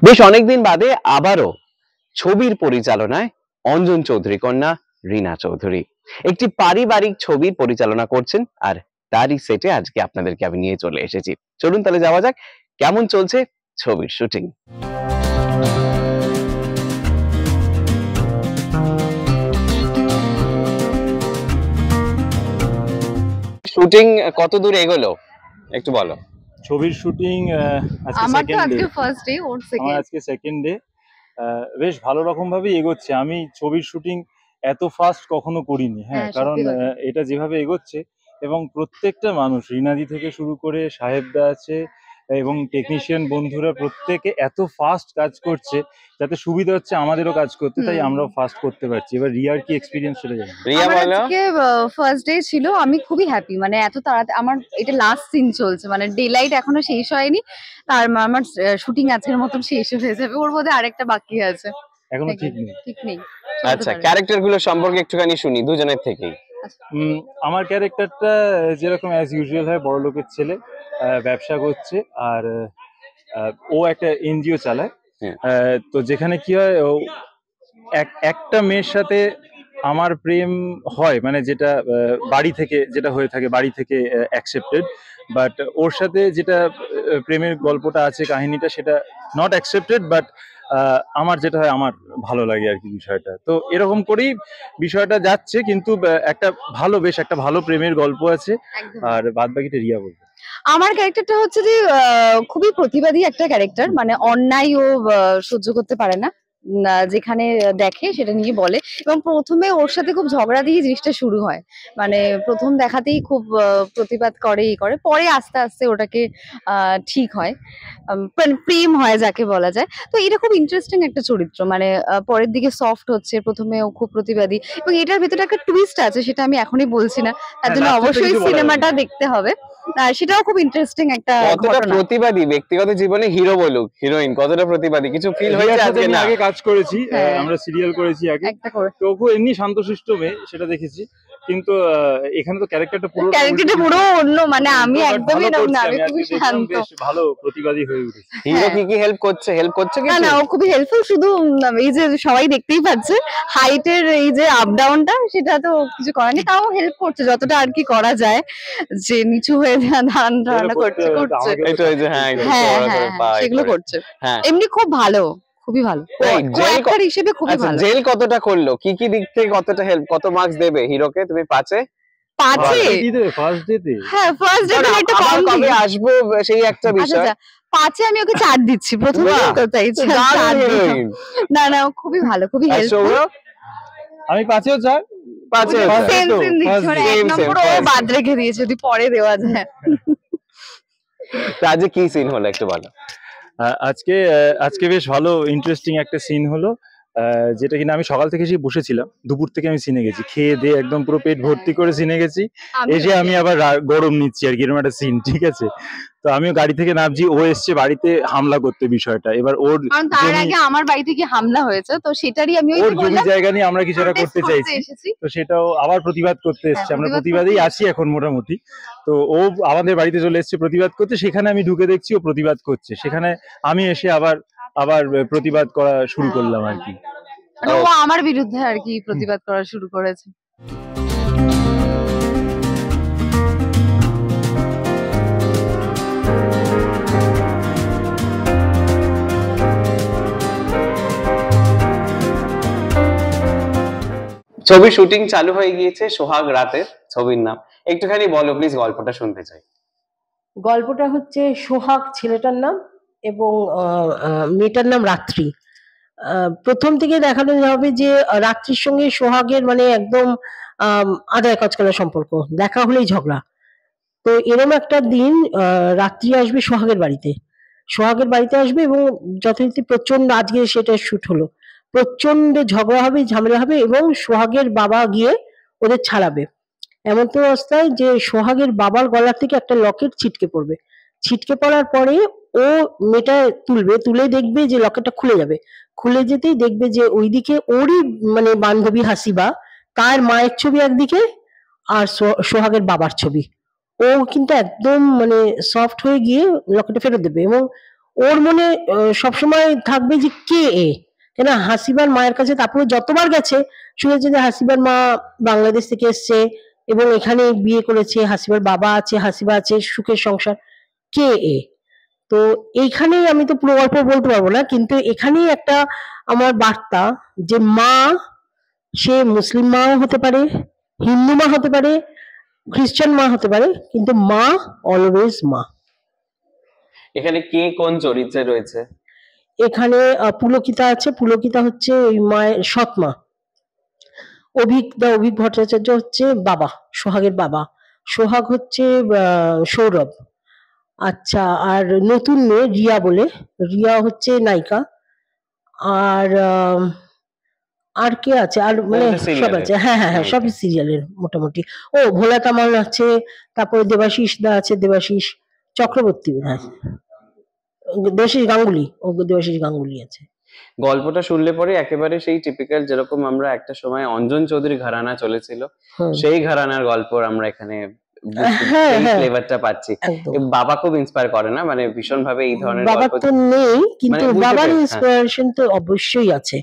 বেশ অনেকদিন বাদে আবারও ছবির পরিচালনায় অঞ্জন চৌধুরী কন্যা রিনা চৌধুরী একটি পারিবারিক ছবির পরিচালনা করছেন, আর তারই সেটে আজকে আপনাদেরকে আমি নিয়ে চলে এসেছি। চলুন তাহলে যাওয়া যাক, কেমন চলছে ছবির শুটিং। শুটিং কত দূর এগোলো একটু বলো। ছবির শুটিং আজকে সেকেন্ড ডে। বেশ ভালো রকম ভাবে এগোচ্ছে। আমি ছবির শুটিং এত ফাস্ট কখনো করিনি, কারণ এটা যেভাবে এগোচ্ছে এবং প্রত্যেকটা মানুষ, রিনাদি থেকে শুরু করে সাহেবদা আছে এবং টেকনিশিয়ান বন্ধুরা প্রত্যেকে এত ফাস্ট কাজ করছে যাতে সুবিধা হচ্ছে আমাদেরও কাজ করতে, তাই আমরাও ফাস্ট করতে পারছি। এবার রিয়ার কি এক্সপিরিয়েন্স চলে যায়? রিয়া বলো। আজকে ফার্স্ট ডে ছিল, আমি খুবই হ্যাপি। মানে এত তাড়াতাড়ি আমার এটা লাস্ট সিন চলছে, মানে ডে লাইট এখনো শেষ হয়নি, তার আমার শুটিং আজকের মতন শেষ হয়ে যাবে। ওর মধ্যে আরেকটা বাকি আছে, এখনো ঠিক নেই। আচ্ছা, ক্যারেক্টার গুলো সম্পর্কে একটুখানি শুনি দুজনের থেকেই। আমার ক্যারেক্টারটা যেরকম অ্যাজ ইউজুয়াল হয়, বড় লোকের ছেলে, ব্যবসা করছে, আর ও একটা এনজিও চালায়। তো যেখানে কি হয়, একটা মেয়ের সাথে আমার প্রেম হয়, মানে যেটা বাড়ি থেকে যেটা হয়ে থাকে, বাড়ি থেকে অ্যাকসেপ্টেড, বাট ওর সাথে যেটা প্রেমের গল্পটা আছে, কাহিনীটা, সেটা নট অ্যাকসেপ্টেড, বাট আমার যেটা হয় আমার ভালো লাগে আর কি বিষয়টা। তো এরকম করেই বিষয়টা যাচ্ছে, কিন্তু বেশ একটা ভালো প্রেমের গল্প আছে। আর বাদ বাকিটা রিয়া বলবে। আমার ক্যারেক্টারটা হচ্ছে যে খুবই প্রতিবাদী একটা ক্যারেক্টার, মানে অন্যায় ও সহ্য করতে পারে না, যেখানে দেখে সেটা নিয়ে বলে। এবং প্রথমে ওর সাথে খুব ঝগড়া দিয়ে জিনিসটা শুরু হয়, মানে প্রথম দেখাতেই খুব প্রতিবাদ করে, পরে আস্তে আস্তে ওটাকে ঠিক হয়, প্রেম হয় যাকে বলা যায়। তো এটা খুব ইন্টারেস্টিং একটা চরিত্র, মানে পরের দিকে সফট হচ্ছে, প্রথমে ও খুব প্রতিবাদী, এবং এটার ভেতরে একটা টুইস্ট আছে, সেটা আমি এখনই বলছি না, তার জন্য অবশ্যই সিনেমাটা দেখতে হবে। সেটাও খুব ইন্টারেস্টিং একটা কতটা প্রতিবাদী ব্যক্তিগত জীবনে, হিরো বলুক হিরোইন, কতটা প্রতিবাদী কিছু ফিল হয়েছে? আজকে না, আগে কাজ করেছি, আমরা সিরিয়াল করেছি আগে, তো ও এমনি শান্তশিষ্ট মেয়ে, সেটা দেখেছি। কিন্তু এখানে তো ক্যারেক্টারটা পুরো অন্য, মানে আমি একদমই না, আমি খুবই শান্ত, বেশ ভালো প্রতিবাদী হয়ে উঠেছে। হিরো কি হেল্প করছে না না, ও খুবই হেল্পফুল। শুধু এই যে সবাই দেখতেই পাচ্ছে হাইটের এই যে আপ ডাউনটা, সেটা তো কিছু করেনি, তাও হেল্প করছে যতটা আর কি করা যায়, যে নিচু হয়ে ধারণা করছে সেগুলো করছে। এমনি খুব ভালো, খুবই ভালো ক্যারেক্টার হিসেবে, খুবই ভালো। জেল কতটা করলো, কি দিক থেকে কতটা হেল্প, কত মার্কস দেবে হিরোকে তুমি? 5-এ? ফার্স্ট ডেতে একটা কম কবে আসবো সেই একটা বিষয়। 5-এ আমি ওকে 4 দিচ্ছি প্রথমে, তো তাই না না, খুবই ভালো, খুবই হেল্পফুল। আমি 5-এও 4, 5-এও এক নম্বর ও বাদ রেখে দিয়েছে, যদি পরে দেওয়া যায়। আজকে কি সিন হলো একটু বলো। আজকে বেশ ভালো ইন্টারেস্টিং একটা সিন হলো, যেটা কিনা আমি সকাল থেকে এসে বসেছিলাম, দুপুর থেকে আমি সিনে গেছি, খেয়ে দিয়ে একদম পুরো পেট ভর্তি করে সিনে গেছি, এসে আমি আবার গরম নিচ্ছি আর কি, এরকম একটা সিন। ঠিক আছে, তো আমিও গাড়ি থেকে নামছি, ও এসছে বাড়িতে হামলা করতে বিষয়টা। এবার ওর তার আগে আমার বাড়ি থেকে হামলা হয়েছে, তো সেটারই আমি ওর জমি জায়গা নিয়ে আমরা কিছু একটা করতে চাইছি, তো সেটাও আবার প্রতিবাদ করতে এসছে। আমরা প্রতিবাদেই আছি এখন মোটামুটি। তো ও আমাদের বাড়িতে চলে এসছে প্রতিবাদ করতে, সেখানে আমি ঢুকে দেখছি ও প্রতিবাদ করছে, সেখানে আমি এসে আবার প্রতিবাদ করা শুরু করলাম আর কি। ও আমার বিরুদ্ধে আর কি প্রতিবাদ করা শুরু করেছে। ছবির শুটিং চালু হয়ে গিয়েছে, সোহাগ রাতের ছবির নাম, একটুখানি বলো প্লিজ, গল্পটা শুনতে চাই। গল্পটা হচ্ছে সোহাগ ছেলেটার নাম এবং মেয়েটার নাম রাত্রি। প্রথম থেকে দেখানো যাবে যে রাত্রির সঙ্গে সোহাগের মানে একদম আদায় কচকানা সম্পর্ক, দেখা হলেই ঝগড়া। তো এরম একটা দিন রাত্রি আসবে সোহাগের বাড়িতে আসবে, এবং যথারীতি প্রচন্ড, আজকে সেটা শুট হলো, প্রচন্ড ঝগড়া হবে, ঝামেলা হবে, এবং সোহাগের বাবা গিয়ে ওদের ছাড়াবে। এমন তো অবস্থায় যে সোহাগের বাবার গলা থেকে একটা লকেট ছিটকে পড়বে, ছিটকে পড়ার পরে ও মেয়েটা তুলে দেখবে যে লকেটটা খুলে যাবে, খুলে যেতেই দেখবে যে ওইদিকে ওরই মানে বান্ধবী হাসিবা, তার মায়ের ছবি একদিকে আর সোহাগের বাবার ছবি। ও কিন্তু একদম মানে সফট হয়ে গিয়ে লকেটটা ফেরত দেবে, এবং ওর মনে সবসময় থাকবে যে কে এ, কেন হাসিবার মায়ের কাছে তারপরে যতবার গেছে শুনেছে যে হাসিবার মা বাংলাদেশ থেকে এসছে এবং এখানে বিয়ে করেছে, হাসিবার বাবা আছে, হাসিবা আছে, সুখের সংসার, কে এ। তো এইখানেই আমি তো পুরো গল্প বলতে পারবো না, কিন্তু এখানেই একটা আমার বার্তা যে মা, সে মুসলিম মাও হতে পারে, হিন্দু মা হতে পারে, খ্রিস্টান মা হতে পারে, কিন্তু মা অলওয়েজ মা। এখানে কে কোন চরিত্রে রয়েছে? এখানে পুলকিতা আছে, পুলকিতা হচ্ছে ওই মায়ের সৎ মা। অভিক ভট্টাচার্য হচ্ছে বাবা, সোহাগের বাবা। সোহাগ হচ্ছে সৌরভ। আচ্ছা, আর নতুন মেয়ে রিয়া বলে, রিয়া হচ্ছে নায়িকা। আর আর কে আছে, আর মানে ওটা সব serial আছে, এর হ্যাঁ হ্যাঁ হ্যাঁ, নায়িকা। সবই সিরিয়ালের মোটামুটি। ও ভোলা তামাল আছে, তারপরে দেবাশিস দা আছে, দেবাশিস চক্রবর্তী বোধহয়, দেবাশিস গাঙ্গুলি, ও দেবাশিস গাঙ্গুলি আছে। গল্পটা শুনলে পরে একেবারে সেই টিপিক্যাল, যেরকম আমরা একটা সময় অঞ্জন চৌধুরী ঘরানা চলেছিল হুম, সেই ঘরানার গল্প আমরা এখানে হ্যাঁ সেই হ্যাঁ, ফ্লেভারটা পাচ্ছি। একদম। বাবা খুব ইন্সপায়ার করে না, মানে ভীষণ ভাবে এই ধরনের বাবার গল্প, তো নেই, কিন্তু মানে বুঝতে বাবার পেরেছি, হ্যাঁ। ইন্সপিরেশন তো অবশ্যই আছে,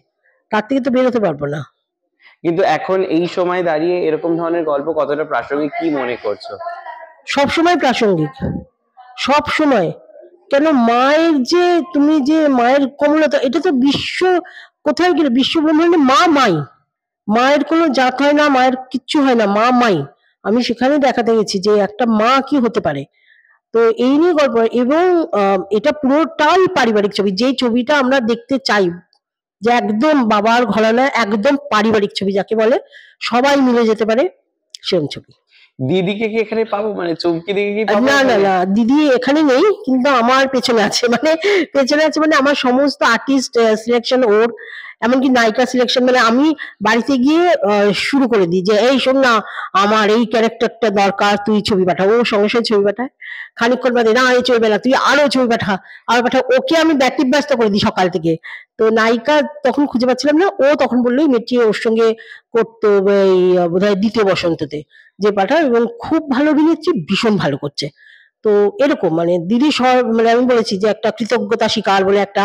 তার থেকে তো বেরোতে পারবো না। কিন্তু এখন এই সময় দাঁড়িয়ে এরকম ধরনের গল্প কতটা প্রাসঙ্গিক কি মনে করছো? সবসময় প্রাসঙ্গিক, সব সময়। কেন মায়ের যে, তুমি যে মায়ের কোমলতা, এটা তো বিশ্ব, কোথায় গেলে বিশ্ব ব্রহ্মাণ্ডে মা মাই, মায়ের কোনো জাত হয় না, মায়ের কিচ্ছু হয় না, মা মাই। আমি সেখানে দেখাতে গেছি যে একটা মা কি হতে পারে। তো এই নিয়ে গল্প, এবং এটা পুরোটাই পারিবারিক ছবি, যে ছবিটা আমরা দেখতে চাই, যে একদম বাবার ঘরানা, একদম পারিবারিক ছবি যাকে বলে, সবাই মিলে যেতে পারে, সেরকম ছবি। দিদিকে কি এখানে পাবো, মানে চুমকি দিকে কি পাবো না না এখানে? না, দিদি এখানে নেই, কিন্তু আমার পেছনে আছে, মানে পেছনে আছে, মানে আমার সমস্ত আর্টিস্ট সিলেকশন ওর, এমনকি নায়িকা সিলেকশন, মানে আমি বাড়িতে গিয়ে শুরু করে দিই যে এই শোন না, আমার এই ক্যারেক্টারটা দরকার, তুই ছবি পাঠা। ও সঙ্গে সঙ্গে ছবি পাঠায়, খানিকক্ষণ বাদে না এই ছবি না, তুই আরো ছবি পাঠা, আরো পাঠা, ওকে আমি ব্যতিব্যস্ত করে দিই সকাল থেকে। তো নায়িকা তখন খুঁজে পাচ্ছিলাম না, ও তখন বললো এই মেয়েটি ওর সঙ্গে করতো, এই বোধহয় দ্বিতীয় বসন্ততে যে পাঠায়, এবং খুব ভালো অভিনেত্রী, ভীষণ ভালো করছে। তো এরকম দিদি সব, মানে আমি বলেছি যে একটা কৃতজ্ঞতা স্বীকার বলে একটা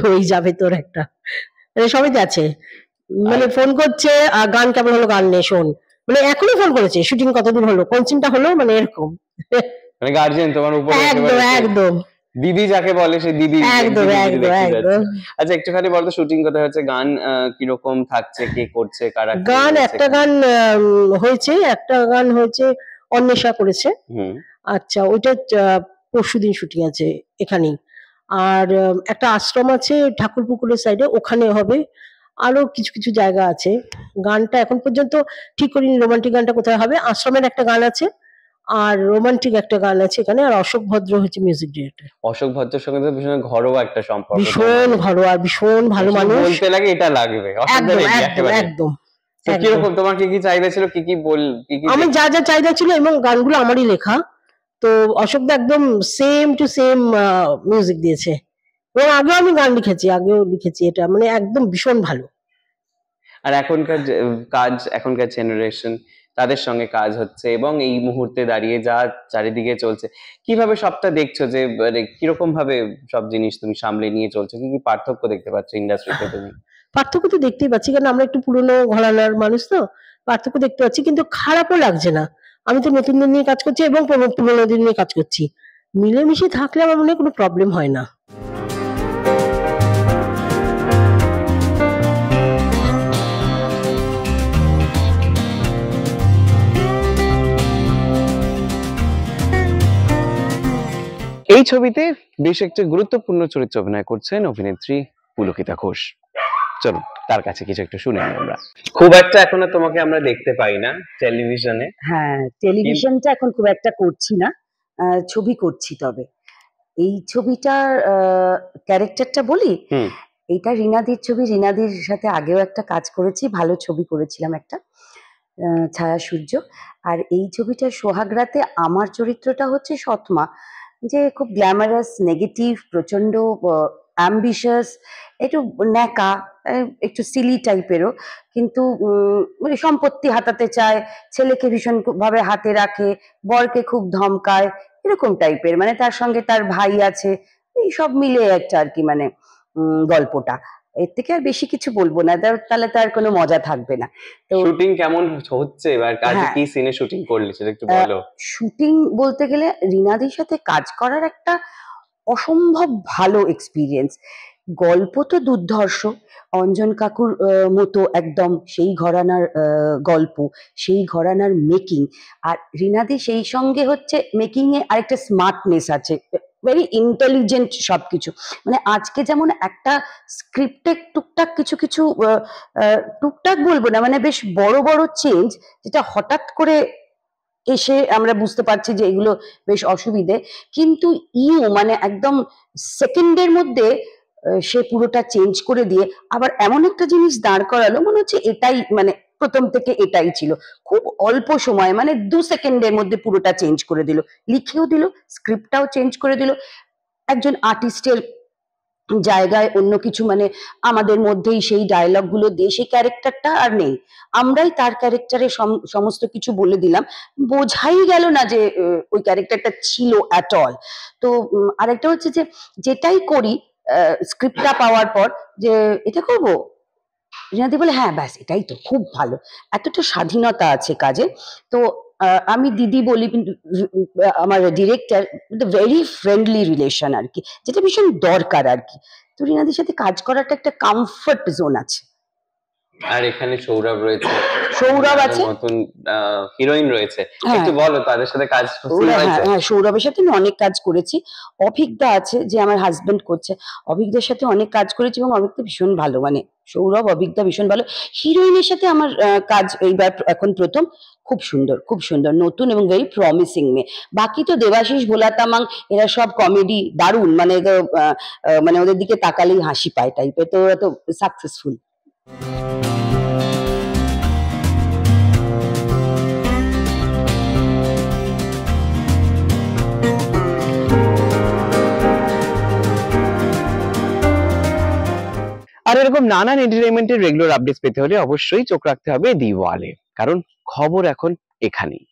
হয়ে যাবে তোর একটা, মানে সবইতে আছে। মানে আর ফোন করছে, গান কেমন হলো, গান নে শোন, মানে এখনই ফোন করেছে, শুটিং কতদূর হলো, কোন সিনটা হলো, মানে এরকম। মানে গার্জিয়ান তোমার উপরে একদম একেবারে একদম দিদি যাকে বলে, সেই দিদি একদম দিদি একদম দেখতে যাচ্ছে। একদম। আচ্ছা, একটুখানি বলতো শুটিং কোথায় হচ্ছে, গান কিরকম থাকছে, কে করছে, কারা কে গান, রয়েছে একটা এখানে? গান হয়েছে, একটা গান হয়েছে, অন্বেষা করেছে। হুম। আচ্ছা, ওইটা পরশুদিন শুটিং আছে এখানেই। আর একটা আশ্রম আছে ঠাকুরপুকুরের সাইডে, ওখানে হবে। আরো কিছু কিছু জায়গা আছে। গানটা এখন পর্যন্ত ঠিক করিনি, রোমান্টিক গানটা কোথায় হবে। আশ্রমের একটা গান আছে, আর রোমান্টিক একটা গান আছে এখানে, আর অশোক ভদ্র হচ্ছে মিউজিক ডিরেক্টর। অশোক ভদ্রের সঙ্গে তো ভীষণ ঘরোয়া একটা সম্পর্ক ভীষণ তোমার। ঘরোয়া, ভীষণ ভালো শুধু মানুষ। বলতে লাগে এটা লাগবে, অশোক দা একদম রেডি একদম একেবারে। একদম তো একদম। কিরকম তোমার কি কি চাহিদা ছিল, কি কি কি কি আমার যা যা চাহিদা ছিল, এবং গানগুলো আমারই লেখা। তো অশোক দা একদম সেম টু সেম মিউজিক দিয়েছে, এবং আগেও আমি গান লিখেছি, আগেও লিখেছি, এটা মানে একদম ভীষণ ভালো। আর এখনকার কাজ, এখনকার জেনারেশন, তাদের সঙ্গে কাজ হচ্ছে, এবং এই মুহূর্তে দাঁড়িয়ে যা চারিদিকে চলছে, কিভাবে সবটা দেখছো, যে মানে কিরকম ভাবে সব জিনিস তুমি সামলে নিয়ে চলছো, কি কি পার্থক্য দেখতে পাচ্ছ ইন্ডাস্ট্রিতে তুমি? পার্থক্য তো দেখতেই পাচ্ছি, কারণ আমরা একটু পুরোনো ঘরানার মানুষ, তো পার্থক্য দেখতে পাচ্ছি, কিন্তু খারাপও লাগছে না। আমি তো নতুনদের নিয়ে কাজ করছি এবং পুরোনোদের নিয়ে কাজ করছি, মিলেমিশে থাকলে আমার মনে হয় কোনো প্রবলেম হয় না। এই ছবিতে বেশ একটা গুরুত্বপূর্ণ চরিত্রে অভিনয় করছেন অভিনেত্রী পুলকিতা ঘোষ। চলুন তার কাছে কিছু একটু শুনে নিই আমরা। খুব একটা এখন আর তোমাকে আমরা দেখতে পাই না টেলিভিশনে। হ্যাঁ, টেলিভিশনটা এখন খুব একটা করছি না, ছবি করছি। তবে এই ছবিটার ক্যারেক্টারটা বলি, হুম। এইটা রীনাদির ছবি। রীনাদির সাথে আগেও একটা কাজ করেছি, ভালো ছবি করেছিলাম একটা, ছায়া সূর্য। আর এই ছবিটা সোহাগরাতে আমার চরিত্রটা হচ্ছে সৎমা, যে খুব গ্ল্যামারাস, নেগেটিভ, প্রচন্ড অ্যাম্বিশাস, একটু ন্যাকা, একটু সিলি টাইপেরও, কিন্তু মানে সম্পত্তি হাতাতে চায়, ছেলেকে ভীষণ ভাবে হাতে রাখে, বরকে খুব ধমকায়, এরকম টাইপের। মানে তার সঙ্গে তার ভাই আছে, এই সব মিলে একটা আর কি মানে গল্পটা। এর থেকে আর বেশি কিছু বলবো না, তাহলে তার কোনো মজা থাকবে না। তো শুটিং কেমন হচ্ছে এবার, আজকে হ্যাঁ, কি সিনে শুটিং করলে সেটা একটু বলো। শুটিং বলতে গেলে রিনাদির সাথে কাজ করার একটা অসম্ভব ভালো এক্সপিরিয়েন্স। গল্প তো দুর্ধর্ষ, অঞ্জন কাকুর মতো একদম সেই ঘরানার গল্প, সেই ঘরানার মেকিং। আর রিনাদি সেই সঙ্গে হচ্ছে মেকিং এ আরেকটা স্মার্টনেস আছে, ভেরি ইন্টেলিজেন্ট সবকিছু। মানে আজকে যেমন একটা স্ক্রিপ্টে টুকটাক কিছু কিছু টুকটাক বলবো না, মানে বেশ বড় বড় চেঞ্জ, যেটা হঠাৎ করে এসে আমরা বুঝতে পারছি যে এগুলো বেশ অসুবিধে, কিন্তু মানে একদম সেকেন্ডের মধ্যে সে পুরোটা চেঞ্জ করে দিয়ে আবার এমন একটা জিনিস দাঁড় করালো, মনে হচ্ছে এটাই মানে প্রথম থেকে এটাই ছিল। খুব অল্প সময়, মানে 2 সেকেন্ডের মধ্যে পুরোটা চেঞ্জ করে দিল, লিখেও দিল, স্ক্রিপ্টটাও চেঞ্জ করে দিল। একজন আর্টিস্টের জায়গায় অন্য কিছু, মানে আমাদের মধ্যেই সেই ডায়লগ গুলো দিয়ে সেই ক্যারেক্টারটা আর নেই, আমরাই তার ক্যারেক্টারে সমস্ত কিছু বলে দিলাম, বোঝাই গেল না যে ওই ক্যারেক্টারটা ছিল অ্যাট অল। তো আরেকটা হচ্ছে যে যেটাই করি স্ক্রিপ্টটা পাওয়ার পর, যে এটা করব, রিনাদি বলে হ্যাঁ ব্যাস এটাই তো, খুব ভালো, এতটা স্বাধীনতা আছে কাজে। তো আমি দিদি বলি, কিন্তু আমার ডিরেক্টর ভেরি ফ্রেন্ডলি রিলেশন আর কি, যেটা ভীষণ দরকার আর কি। তো রিনাদির সাথে কাজ করাটা একটা কমফর্ট জোন আছে। আর এখানে সৌরভ রয়েছে, সৌরভ আছে, নতুন হিরোইন রয়েছে, হ্যাঁ। একটু বলো তাদের সাথে কাজ হ্যাঁ, সৌরভের সাথে আমি অনেক কাজ করেছি। অভিজ্ঞতা আছে যে আমার হাজবেন্ড করছে, অভিজ্ঞতার সাথে অনেক কাজ করেছি এবং অভিজ্ঞতা ভীষণ ভালো, মানে সৌরভ অভিজ্ঞতা ভীষণ ভালো। হিরোইনের সাথে আমার কাজ এইবার এখন প্রথম, খুব সুন্দর, খুব সুন্দর, নতুন এবং ভেরি প্রমিসিং মেয়ে। বাকি তো দেবাশিস, ভোলা তামাং, এরা সব কমেডি দারুণ, মানে মানে ওদের দিকে তাকালেই হাসি পায় টাইপের, তো ওরা তো সাকসেসফুল। আর এরকম নানান এন্টারটেইনমেন্টের রেগুলার আপডেটস পেতে হলে অবশ্যই চোখ রাখতে হবে দি ওয়ালে, কারণ খবর এখন এখানেই।